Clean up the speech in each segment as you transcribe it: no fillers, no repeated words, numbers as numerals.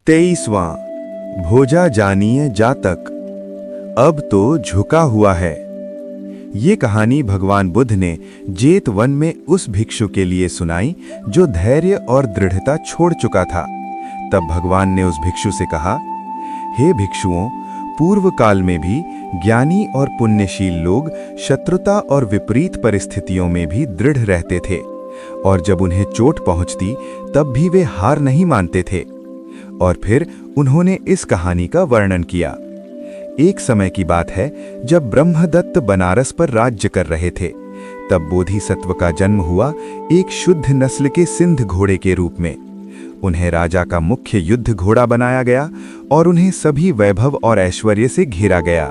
23वां भोजा जानिए जातक, अब तो झुका हुआ है। ये कहानी भगवान बुद्ध ने जेत वन में उस भिक्षु के लिए सुनाई जो धैर्य और दृढ़ता छोड़ चुका था। तब भगवान ने उस भिक्षु से कहा, हे भिक्षुओं, पूर्व काल में भी ज्ञानी और पुण्यशील लोग शत्रुता और विपरीत परिस्थितियों में भी दृढ़ रहते थे, और जब उन्हें चोट पहुंचती तब भी वे हार नहीं मानते थे। और फिर उन्होंने इस कहानी का वर्णन किया। एक समय की बात है जब ब्रह्मदत्त बनारस पर राज्य कर रहे थे। तब बोधिसत्व का जन्म हुआ एक शुद्ध नस्ल के सिंध घोड़े के रूप में। उन्हें राजा का मुख्य युद्ध घोड़ा बनाया गया और उन्हें सभी वैभव और ऐश्वर्य से घेरा गया।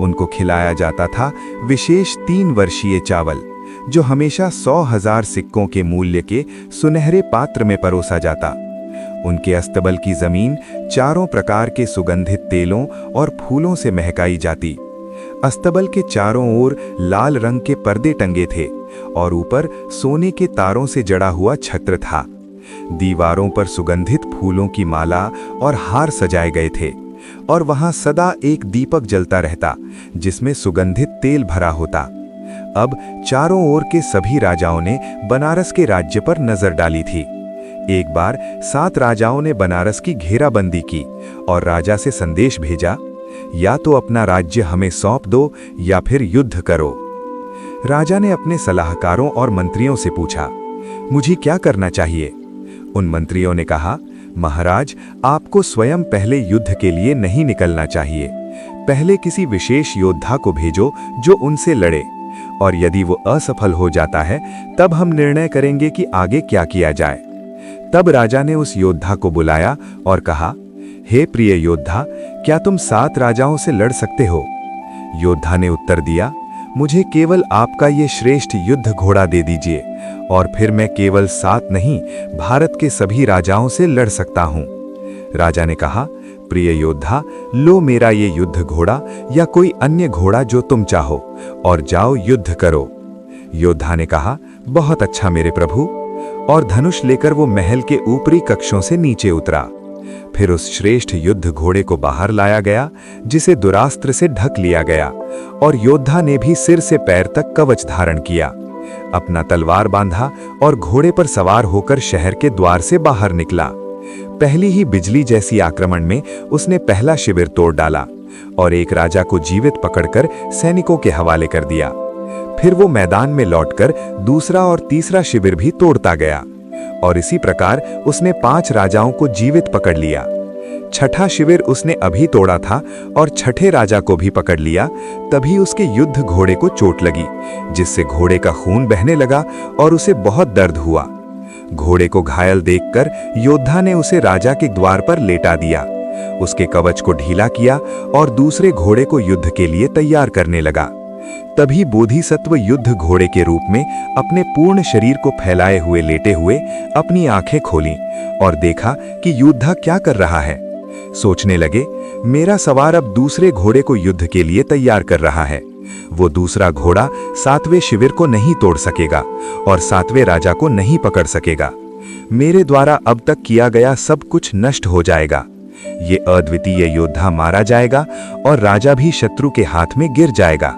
उनको खिलाया जाता था विशेष 3 वर्षीय चावल, जो हमेशा 100,000 सिक्कों के मूल्य के सुनहरे पात्र में परोसा जाता। उनके अस्तबल की जमीन चारों प्रकार के सुगंधित तेलों और फूलों से महकाई जाती। अस्तबल के चारों ओर लाल रंग के पर्दे टंगे थे और ऊपर सोने के तारों से जड़ा हुआ छत्र था। दीवारों पर सुगंधित फूलों की माला और हार सजाए गए थे, और वहां सदा एक दीपक जलता रहता जिसमें सुगंधित तेल भरा होता। अब चारों ओर के सभी राजाओं ने बनारस के राज्य पर नजर डाली थी। एक बार 7 राजाओं ने बनारस की घेराबंदी की और राजा से संदेश भेजा, या तो अपना राज्य हमें सौंप दो या फिर युद्ध करो। राजा ने अपने सलाहकारों और मंत्रियों से पूछा, मुझे क्या करना चाहिए? उन मंत्रियों ने कहा, महाराज, आपको स्वयं पहले युद्ध के लिए नहीं निकलना चाहिए। पहले किसी विशेष योद्धा को भेजो जो उनसे लड़े, और यदि वो असफल हो जाता है तब हम निर्णय करेंगे कि आगे क्या किया जाए। तब राजा ने उस योद्धा को बुलाया और कहा, हे प्रिय योद्धा, क्या तुम 7 राजाओं से लड़ सकते हो? योद्धा ने उत्तर दिया, मुझे केवल आपका ये श्रेष्ठ युद्ध घोड़ा दे दीजिए, और फिर मैं केवल 7 नहीं, भारत के सभी राजाओं से लड़ सकता हूँ। राजा ने कहा, प्रिय योद्धा, लो मेरा ये युद्ध घोड़ा या कोई अन्य घोड़ा जो तुम चाहो, और जाओ युद्ध करो। योद्धा ने कहा, बहुत अच्छा मेरे प्रभु, और धनुष लेकर वो महल के ऊपरी कक्षों से नीचे उतरा। फिर उस श्रेष्ठ युद्ध घोड़े को बाहर लाया गया, जिसे दुरास्त्र से ढक लिया गया, और योद्धा ने भी सिर से पैर तक कवच धारण किया। अपना तलवार बांधा और घोड़े पर सवार होकर शहर के द्वार से बाहर निकला। पहली ही बिजली जैसी आक्रमण में उसने पहला शिविर तोड़ डाला और एक राजा को जीवित पकड़कर सैनिकों के हवाले कर दिया। फिर वो मैदान में लौटकर दूसरा और तीसरा शिविर भी तोड़ता गया, और इसी प्रकार उसने 5 राजाओं को जीवित पकड़ लिया। छठा शिविर उसने अभी तोड़ा था और छठे राजा को भी पकड़ लिया। तभी उसके युद्ध घोड़े को चोट लगी, जिससे घोड़े का खून बहने लगा और उसे बहुत दर्द हुआ। घोड़े को घायल देखकर योद्धा ने उसे राजा के द्वार पर लेटा दिया, उसके कवच को ढीला किया और दूसरे घोड़े को युद्ध के लिए तैयार करने लगा। तभी बोधिसत्व युद्ध घोड़े के रूप में अपने पूर्ण शरीर को फैलाए हुए लेटे हुए अपनी आंखें खोलीं और देखा कि योद्धा क्या कर रहा है। सोचने लगे, मेरा सवार अब दूसरे घोड़े को युद्ध के लिए तैयार कर रहा है। वो दूसरा घोड़ा 7वें शिविर को नहीं तोड़ सकेगा और 7वें राजा को नहीं पकड़ सकेगा। मेरे द्वारा अब तक किया गया सब कुछ नष्ट हो जाएगा। ये अद्वितीय योद्धा मारा जाएगा और राजा भी शत्रु के हाथ में गिर जाएगा।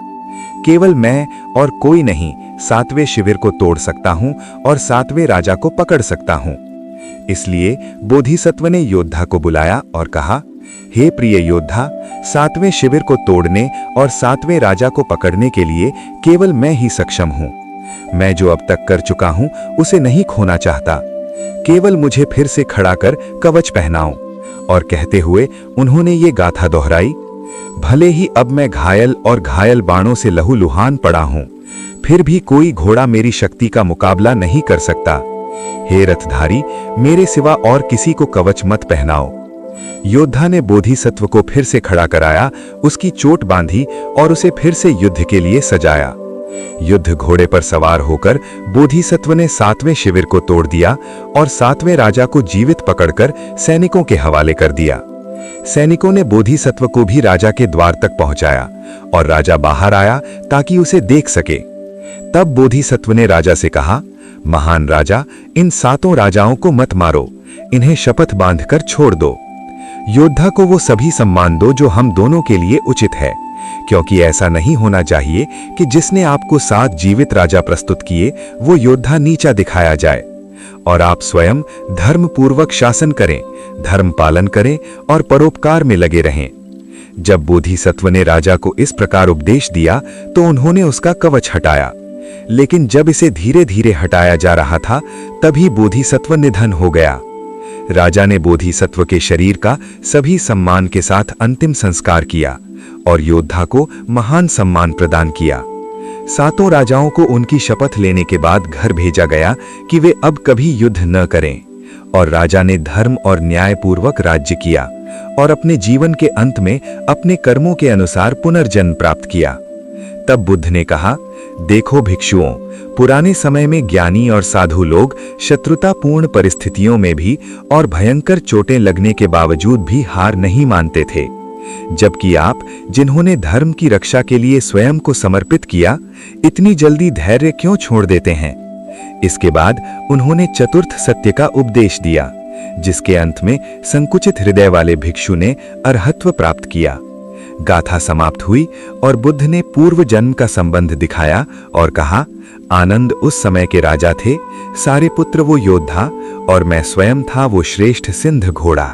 केवल मैं और कोई नहीं 7वें शिविर को तोड़ सकता हूं और 7वें राजा को पकड़ सकता हूं। इसलिए बोधिसत्व ने योद्धा को बुलाया और कहा, हे प्रिय योद्धा, 7वें शिविर को तोड़ने और 7वें राजा को पकड़ने के लिए केवल मैं ही सक्षम हूं। मैं जो अब तक कर चुका हूं उसे नहीं खोना चाहता। केवल मुझे फिर से खड़ा कर कवच पहनाओ। और कहते हुए उन्होंने ये गाथा दोहराई, भले ही अब मैं घायल और घायल बाणों से लहूलुहान पड़ा हूं, फिर भी कोई घोड़ा मेरी शक्ति का मुकाबला नहीं कर सकता। हे रथधारी, मेरे सिवा और किसी को कवच मत पहनाओ। योद्धा ने बोधिसत्व को फिर से खड़ा कराया, उसकी चोट बांधी और उसे फिर से युद्ध के लिए सजाया। युद्ध घोड़े पर सवार होकर बोधिसत्व ने 7वें शिविर को तोड़ दिया और 7वें राजा को जीवित पकड़कर सैनिकों के हवाले कर दिया। सैनिकों ने बोधिसत्व को भी राजा के द्वार तक पहुंचाया और राजा बाहर आया ताकि उसे देख सके। तब बोधिसत्व ने राजा से कहा, महान राजा, इन 7 राजाओं को मत मारो, इन्हें शपथ बांधकर छोड़ दो। योद्धा को वो सभी सम्मान दो जो हम दोनों के लिए उचित है, क्योंकि ऐसा नहीं होना चाहिए कि जिसने आपको 7 जीवित राजा प्रस्तुत किए वो योद्धा नीचा दिखाया जाए। और आप स्वयं धर्मपूर्वक शासन करें, धर्म पालन करें और परोपकार में लगे रहें। जब बोधिसत्व ने राजा को इस प्रकार उपदेश दिया तो उन्होंने उसका कवच हटाया, लेकिन जब इसे धीरे धीरे हटाया जा रहा था तभी बोधिसत्व निधन हो गया। राजा ने बोधिसत्व के शरीर का सभी सम्मान के साथ अंतिम संस्कार किया और योद्धा को महान सम्मान प्रदान किया। 7 राजाओं को उनकी शपथ लेने के बाद घर भेजा गया कि वे अब कभी युद्ध न करें, और राजा ने धर्म और न्यायपूर्वक राज्य किया और अपने जीवन के अंत में अपने कर्मों के अनुसार पुनर्जन्म प्राप्त किया। तब बुद्ध ने कहा, देखो भिक्षुओं, पुराने समय में ज्ञानी और साधु लोग शत्रुतापूर्ण परिस्थितियों में भी और भयंकर चोटें लगने के बावजूद भी हार नहीं मानते थे, जबकि आप, जिन्होंने धर्म की रक्षा के लिए स्वयं को समर्पित किया, इतनी जल्दी धैर्य क्यों छोड़ देते हैं। इसके बाद उन्होंने चतुर्थ सत्य का उपदेश दिया, जिसके अंत में संकुचित हृदय वाले भिक्षु ने अरहत्व प्राप्त किया। गाथा समाप्त हुई और बुद्ध ने पूर्व जन्म का संबंध दिखाया और कहा, आनंद उस समय के राजा थे, सारे पुत्र वो योद्धा, और मैं स्वयं था वो श्रेष्ठ सिंध घोड़ा।